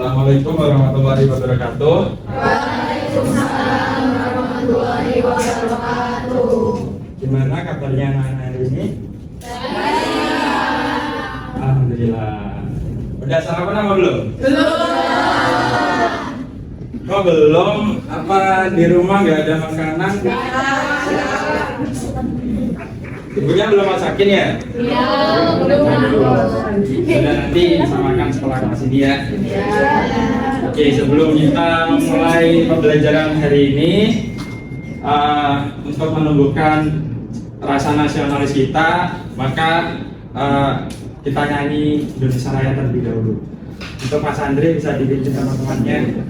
Assalamualaikum warahmatullahi wabarakatuh. Waalaikumsalam warahmatullahi wabarakatuh. Gimana kabarnya anak-anak hari ini? Alhamdulillah. Udah sarapan apa belum? Oh belum? Apa di rumah nggak ada makanan? Ibunya belum masakin ya? Iya, belum. Sudah nanti bisa makan setelah kelas ini ya. Oke, sebelum kita mulai pembelajaran hari ini, untuk menumbuhkan rasa nasionalis kita, maka kita nyanyi Indonesia Raya terlebih dahulu. Untuk Mas Andre bisa dipimpin teman-temannya.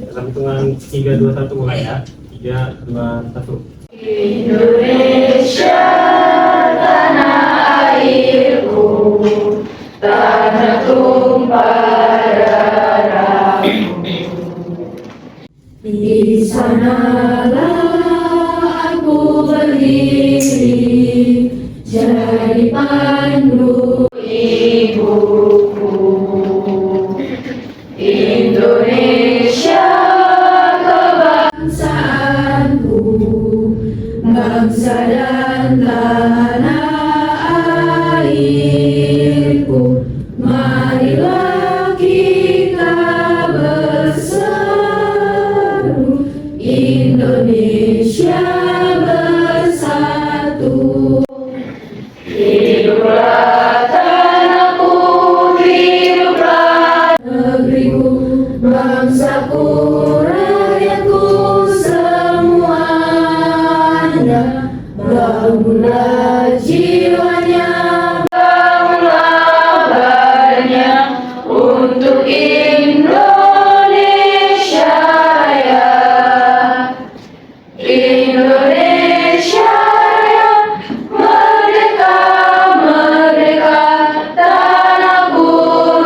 Dalam hitungan 3, 2, 1 mulai ya. 3, 2, 1. Indonesia tanah airku, tanah tumpah darahku. Di sanalah aku berdiri, jadi pandu ibuku. Indonesia kebangsaanku, bangsa dan tanah airku. Marilah kita berseru, Indonesia bersatu. Hiduplah tanahku, hiduplah negeriku, bangsaku, rakyatku semuanya. Bangunlah jiwanya, bangunlah badannya untuk Indonesia Raya. Indonesia Raya, merdeka, merdeka, tanahku,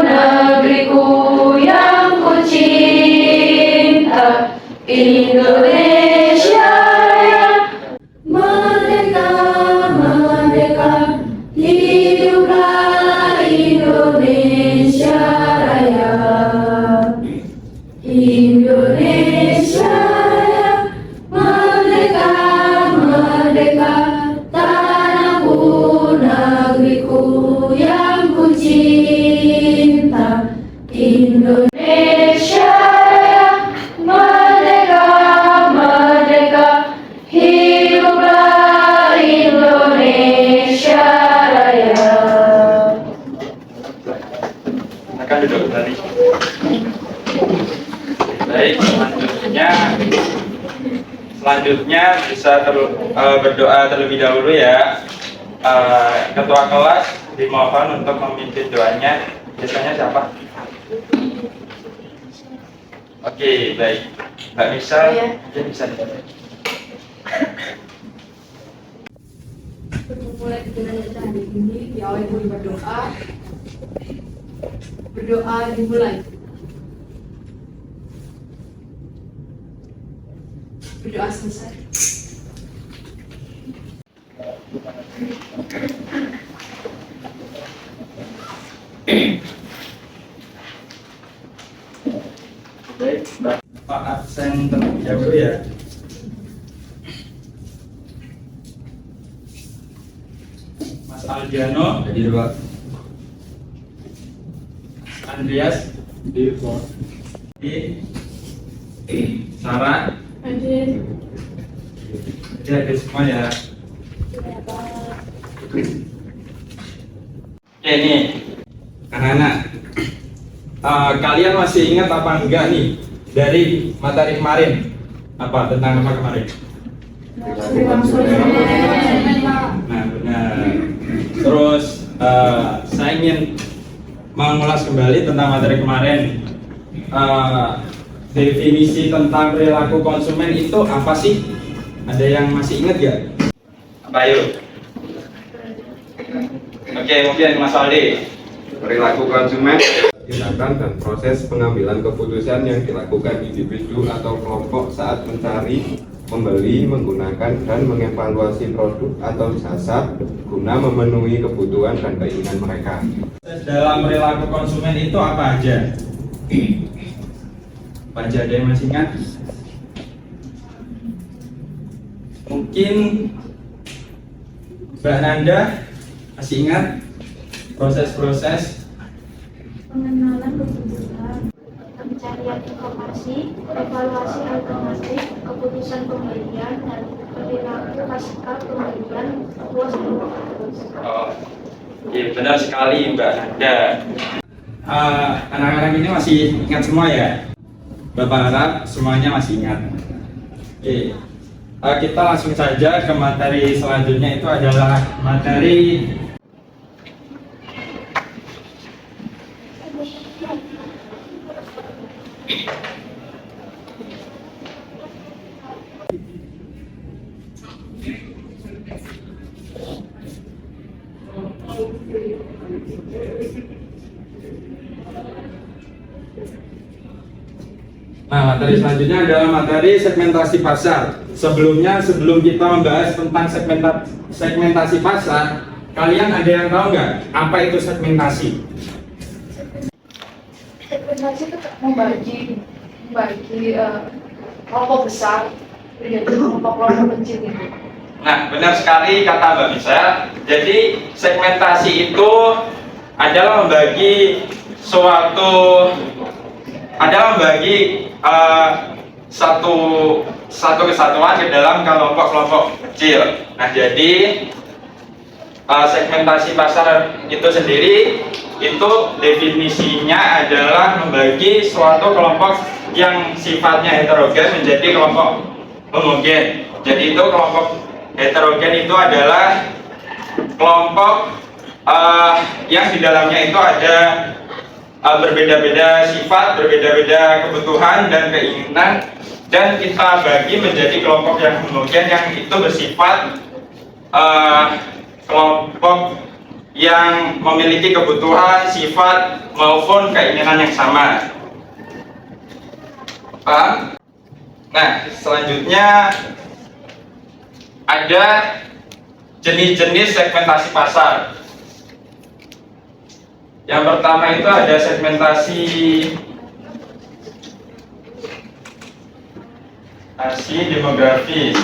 negeriku yang ku cinta. Indonesia Raya, merdeka, merdeka, hiduplah Indonesia Raya. Indonesia Raya, merdeka, merdeka, tanahku, negeriku yang ku cinta. Indonesia Raya, merdeka, merdeka, hiduplah Indonesia Raya. Akan duduk tadi. Baik, selanjutnya bisa berdoa terlebih dahulu ya. Ketua kelas dimohon untuk memimpin doanya. Biasanya siapa? Oke, baik. Mbak Nisa, ya bisa. Mulai dengan hari ini diawali dengan berdoa. Berdoa dimulai. Berdoa selesai. Baik, Pak absen terlebih dahulu ya. Mas Aldiano hadir Pak. Andreas hadir Pak. Sarah Hadir. hadir semua ya. Oke nih, anak-anak, kalian masih ingat apa enggak nih dari materi kemarin? Apa tentang apa kemarin? Nah benar. Terus saya ingin mengulas kembali tentang materi kemarin. Definisi tentang perilaku konsumen itu apa sih? Ada yang masih ingat gak? Apa yuk? Oke, mungkin Mas Aldi. Perilaku konsumen tindakan dan proses pengambilan keputusan yang dilakukan individu atau kelompok saat mencari, membeli, menggunakan, dan mengevaluasi produk atau jasa guna memenuhi kebutuhan dan keinginan mereka. Dalam perilaku konsumen itu apa aja? Apa aja, ada yang masih ingat? Mungkin Mbak Nanda masih ingat proses-proses Pengenalan kebutuhan, pencarian informasi, evaluasi alternatif, keputusan pembelian, dan perilaku pasca pembelian puas dan puas. Oh, iya benar sekali Mbak Nanda. Anak-anak ini masih ingat semua ya? Bapak harap semuanya masih ingat. Oke, kita langsung saja ke materi selanjutnya, itu adalah materi materi selanjutnya adalah materi segmentasi pasar. Sebelum kita membahas tentang segmentasi pasar, kalian ada yang tahu nggak apa itu segmentasi? Segmentasi itu membagi kelompok besar menjadi kelompok-kelompok kecil gitu. Nah, benar sekali kata Mbak Michelle. Jadi segmentasi itu adalah membagi satu kesatuan ke dalam kelompok-kelompok kecil. Nah, jadi segmentasi pasar itu sendiri itu definisinya adalah membagi suatu kelompok yang sifatnya heterogen menjadi kelompok homogen. Jadi itu kelompok heterogen itu adalah kelompok yang di dalamnya itu ada berbeda-beda sifat, berbeda-beda kebutuhan dan keinginan, dan kita bagi menjadi kelompok yang homogen yang itu bersifat kelompok yang memiliki kebutuhan, sifat maupun keinginan yang sama. Nah, selanjutnya ada jenis-jenis segmentasi pasar. Yang pertama itu ada segmentasi demografis.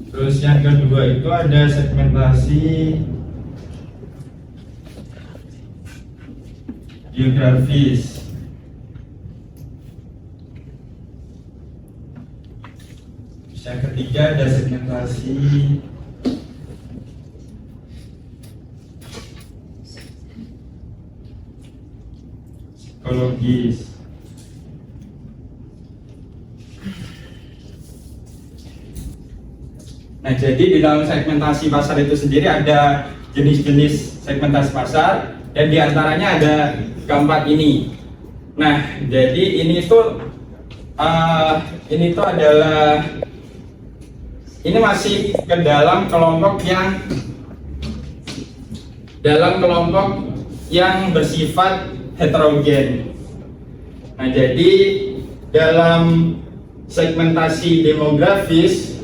Terus yang kedua itu ada segmentasi geografis. Yang ketiga ada segmentasi psikologis. Nah, jadi di dalam segmentasi pasar itu sendiri ada jenis-jenis segmentasi pasar, dan diantaranya ada keempat ini. Nah, jadi ini tuh adalah masih ke dalam kelompok yang bersifat heterogen. Nah, jadi dalam segmentasi demografis,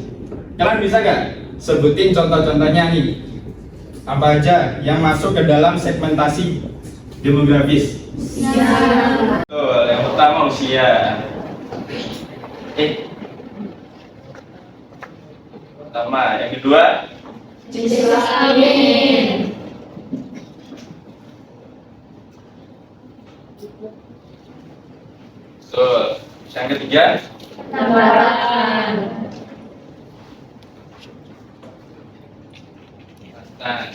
kalian bisa gak sebutin contoh-contohnya nih? Apa aja yang masuk ke dalam segmentasi demografis? Betul, yang pertama usia. Pertama, yang kedua Jenis kelamin. betul. Yang ketiga Pendapatan. nah,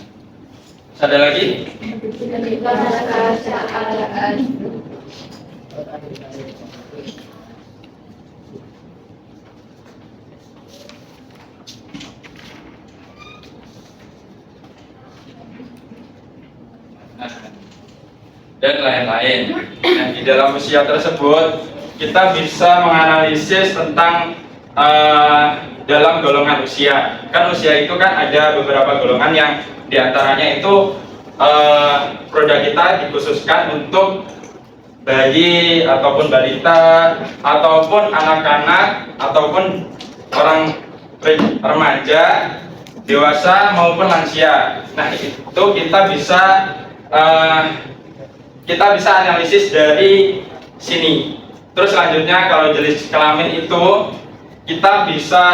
ada lagi? Keadaan. Dan lain-lain. Nah, di dalam usia tersebut kita bisa menganalisis tentang dalam golongan usia. Kan usia itu kan ada beberapa golongan yang diantaranya itu produk kita dikhususkan untuk bayi ataupun balita ataupun anak-anak ataupun orang remaja, dewasa maupun lansia. Nah, itu kita bisa analisis dari sini. Terus selanjutnya kalau jenis kelamin itu kita bisa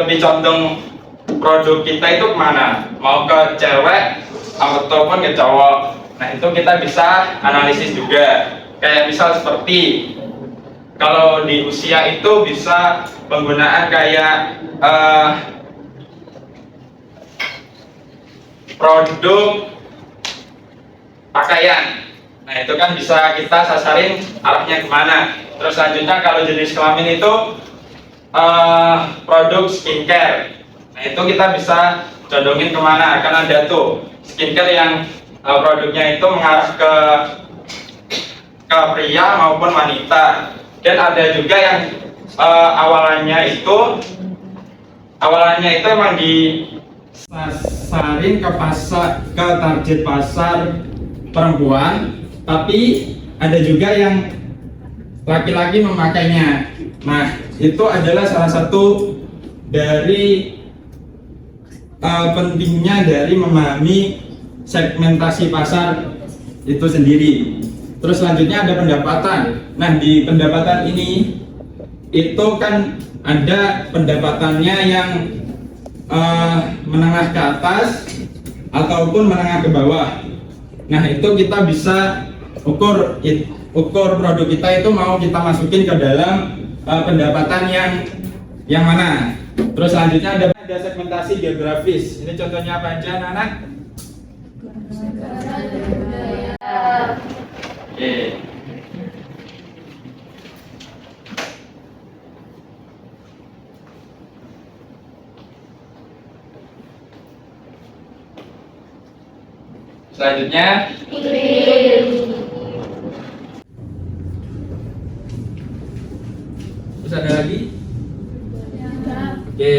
lebih condong produk kita itu kemana, mau ke cewek ataupun ke cowok. Nah, itu kita bisa analisis juga. Kayak misal seperti kalau di usia itu bisa penggunaan kayak produk pakaian. Nah, itu kan bisa kita sasarin arahnya kemana. Terus selanjutnya kalau jenis kelamin itu produk skincare. Nah, itu kita bisa condongin kemana, kan ada tuh skincare yang produknya itu mengarah ke pria maupun wanita. Dan ada juga yang awalannya itu emang disasarin ke target pasar perempuan, tapi ada juga yang laki-laki memakainya. Nah, itu adalah salah satu dari pentingnya dari memahami segmentasi pasar itu sendiri. Terus selanjutnya ada pendapatan. Nah, di pendapatan ini itu kan ada pendapatannya yang menengah ke atas ataupun menengah ke bawah. Nah, itu kita bisa ukur produk kita itu mau kita masukin ke dalam pendapatan yang mana. Terus selanjutnya ada segmentasi geografis. Ini contohnya apa aja, anak-anak? Oke. Selanjutnya terus ada lagi? Oke.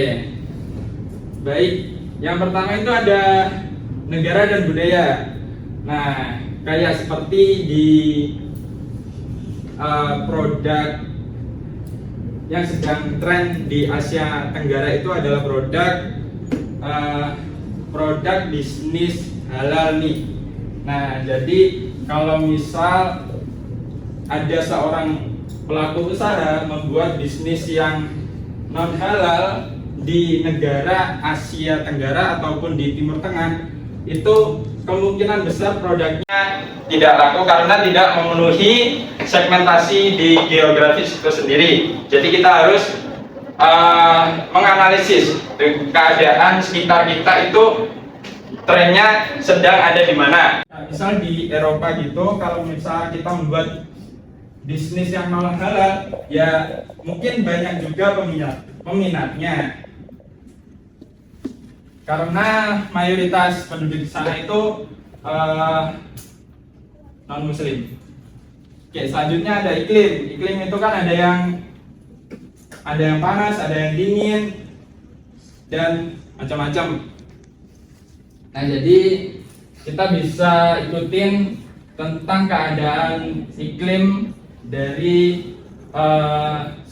Baik, yang pertama itu ada negara dan budaya. Nah, kayak seperti di produk yang sedang tren di Asia Tenggara itu adalah produk bisnis halal nih. Nah, jadi kalau misal ada seorang pelaku usaha membuat bisnis yang non halal di negara Asia Tenggara ataupun di Timur Tengah, itu kemungkinan besar produknya tidak laku karena tidak memenuhi segmentasi di geografis itu sendiri. Jadi kita harus menganalisis keadaan sekitar kita itu trennya sedang ada di mana. Nah, misal di Eropa gitu, kalau misal kita membuat bisnis yang non halal, ya mungkin banyak juga peminatnya. Karena mayoritas penduduk di sana itu non muslim. Oke, selanjutnya ada iklim. Iklim itu kan ada yang panas, ada yang dingin, dan macam-macam. Nah, jadi kita bisa ikutin tentang keadaan iklim dari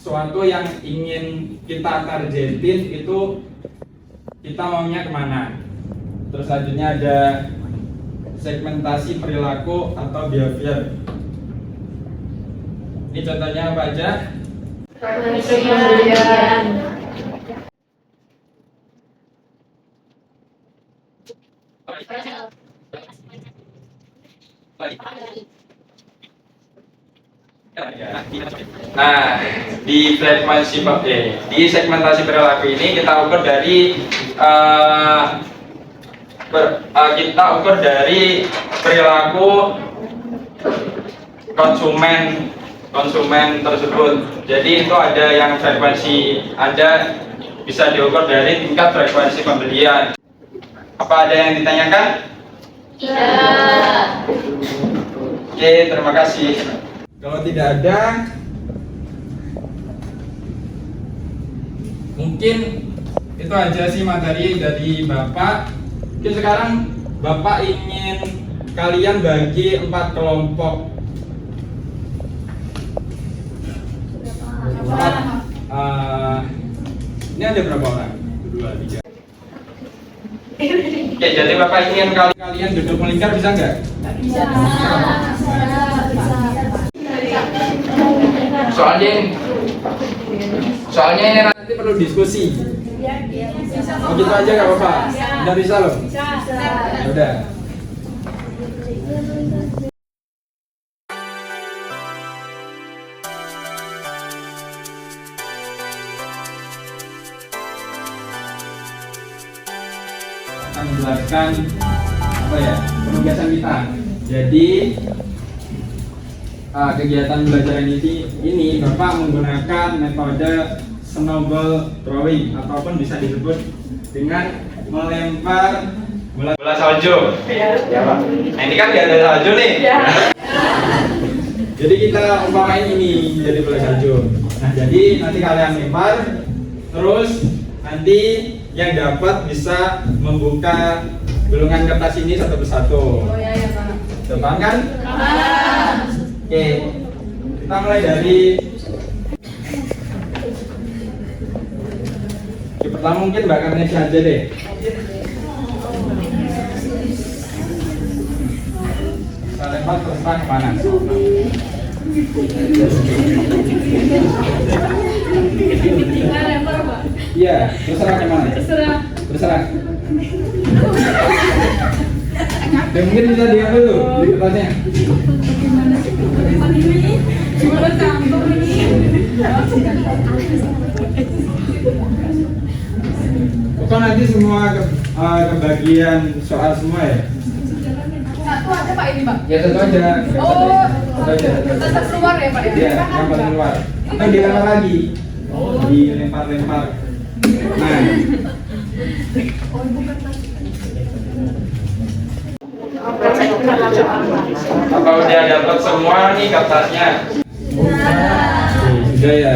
suatu yang ingin kita targetin itu kita maunya kemana. Terus selanjutnya ada segmentasi perilaku atau behavior. Ini contohnya apa aja? Pembelian. Nah, di segmentasi perilaku ini kita ukur dari perilaku konsumen tersebut. Jadi itu ada yang frekuensi, ada bisa diukur dari tingkat frekuensi pembelian. Apa ada yang ditanyakan? Tidak. Oke, terima kasih. Kalau tidak ada, mungkin itu aja sih materi dari Bapak. Oke, sekarang Bapak ingin kalian bagi 4 kelompok. Ini ada berapa orang? 2, 3. Oke, jadi Bapak ingin kalian duduk melingkar, bisa nggak? Bisa. Soalnya ini nanti perlu diskusi. Oh gitu aja nggak apa-apa? Nggak bisa loh? Ya udah. Akan menjelaskan apa ya, penugasan kita. Jadi kegiatan belajar ini Bapak menggunakan metode snowball drawing ataupun bisa disebut dengan melempar bola salju. Ya Pak. Nah ini kan nggak ada salju nih. Jadi kita umpamain ini jadi bola salju. Nah jadi nanti kalian lempar, terus nanti yang dapat bisa membuka gulungan kertas ini satu persatu. Oh ya Pak. Depan kan? Oke, kita mulai dari pertama mungkin Mbak Karnesi aja deh. Kita lempar terserah kemana? Lempar Pak. Iya, terserah kemana? Terserah. Dan mungkin bisa diambil tuh kertasnya. Kok nanti semua kebagian soal semua ya? Satu aja Pak ini Pak. Ya satu aja. Oh, Satu aja. tetap keluar ya Pak. Iya, yang paling keluar. Atau dilempar lagi. Dilempar-lempar. Nah. Apa udah dapat semua nih kertasnya? Sudah ya.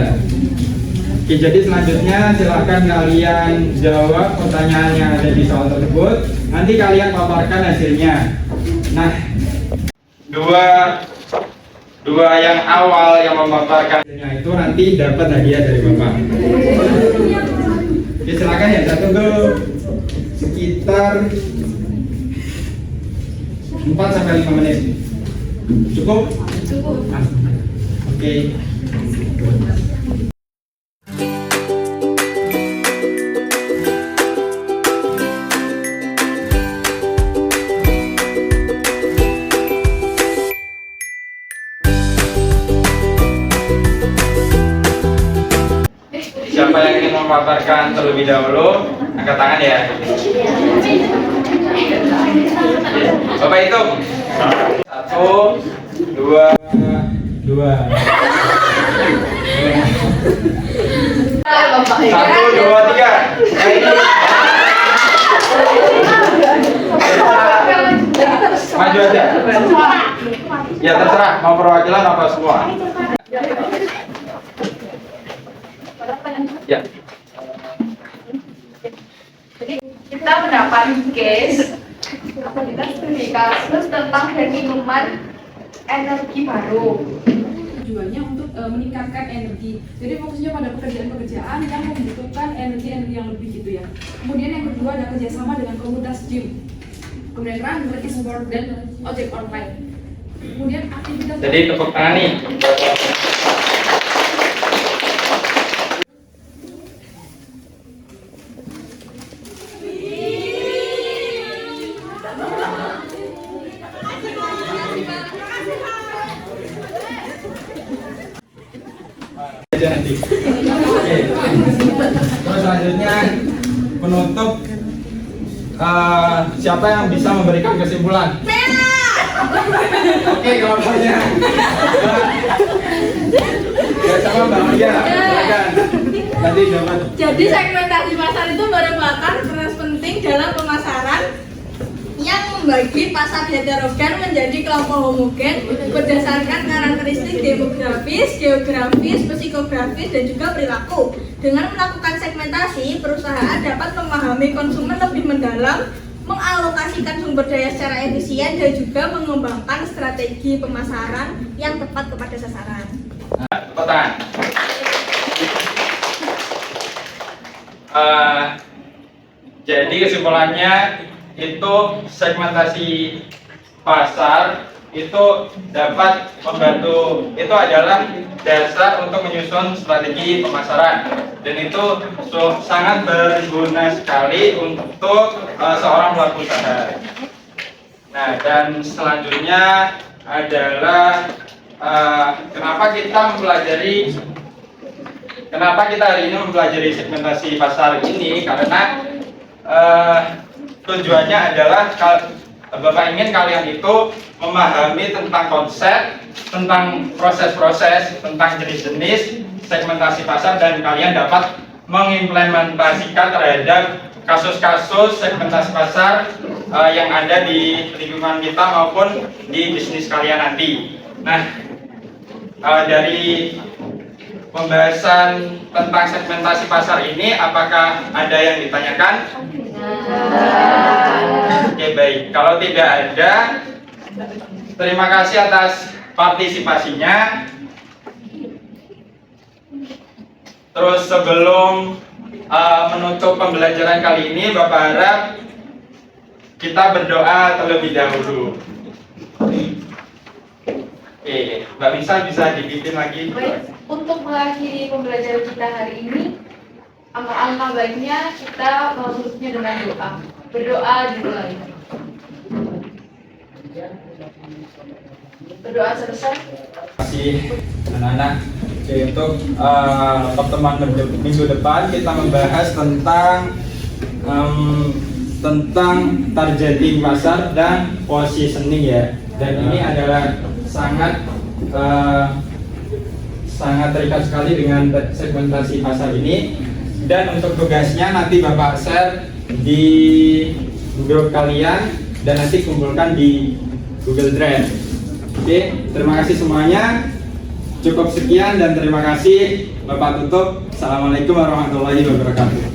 Oke, jadi selanjutnya silakan kalian jawab pertanyaan yang ada di soal tersebut. Nanti kalian paparkan hasilnya. Nah, dua yang awal yang memaparkan hasilnya itu nanti dapat hadiah dari Bapak. Oke, silakan ya, saya tunggu sekitar 4-5 menit. Cukup? Cukup. Oke. Siapa yang ingin memaparkan terlebih dahulu, angkat tangan ya. Bapak hitung. 1, 2, 2. 1, 2, 3. Nah, ini. Maju aja. Ya terserah, mau perwakilan apa semua. Ya. Kita mendapat case studi kasus tentang minuman energi baru. Tujuannya untuk meningkatkan energi. Jadi fokusnya pada pekerjaan-pekerjaan yang membutuhkan energi yang lebih gitu ya. Kemudian yang kedua ada kerjasama dengan komunitas gym. Kemudian runner, e-sport dan ojek online. Kemudian aktivitas. Jadi tepuk tangan nih. Aja nanti. Oke. Terus selanjutnya penutup siapa yang bisa memberikan kesimpulan? Oke, kalau punya. Ya sama Mbak Maria, silakan. Nanti dapat. Jadi segmentasi pasar itu merupakan peran penting dalam pemasaran yang membagi pasar heterogen menjadi kelompok homogen berdasarkan karakteristik demografis, geografis, psikografis, dan juga perilaku. Dengan melakukan segmentasi, perusahaan dapat memahami konsumen lebih mendalam, mengalokasikan sumber daya secara efisien, dan juga mengembangkan strategi pemasaran yang tepat kepada sasaran. Nah, tepuk tangan. Jadi kesimpulannya itu segmentasi pasar itu dapat membantu, itu adalah dasar untuk menyusun strategi pemasaran, dan itu sangat berguna sekali untuk seorang pelaku usaha. Nah, dan selanjutnya adalah kenapa kita hari ini mempelajari segmentasi pasar ini, karena tujuannya adalah Bapak ingin kalian itu memahami tentang konsep, tentang proses-proses, tentang jenis-jenis segmentasi pasar, dan kalian dapat mengimplementasikan terhadap kasus-kasus segmentasi pasar yang ada di lingkungan kita maupun di bisnis kalian nanti. Nah, dari pembahasan tentang segmentasi pasar ini, apakah ada yang ditanyakan? Oke, baik. Kalau tidak ada, terima kasih atas partisipasinya. Terus sebelum menutup pembelajaran kali ini, Bapak harap kita berdoa terlebih dahulu. Oke, Mbak Misal bisa dipimpin lagi. Baik, untuk mengakhiri pembelajaran kita hari ini, alangkah baiknya kita menutupnya dengan doa. Berdoa dimulai. Berdoa selesai. Terima kasih anak-anak. Oke, untuk pertemuan minggu depan kita membahas tentang targeting pasar dan positioning ya. Dan ini adalah sangat terikat sekali dengan segmentasi pasar ini. Dan untuk tugasnya nanti Bapak share di grup kalian dan nanti kumpulkan di Google Drive. Oke, terima kasih semuanya. Cukup sekian dan terima kasih. Bapak tutup. Assalamualaikum warahmatullahi wabarakatuh.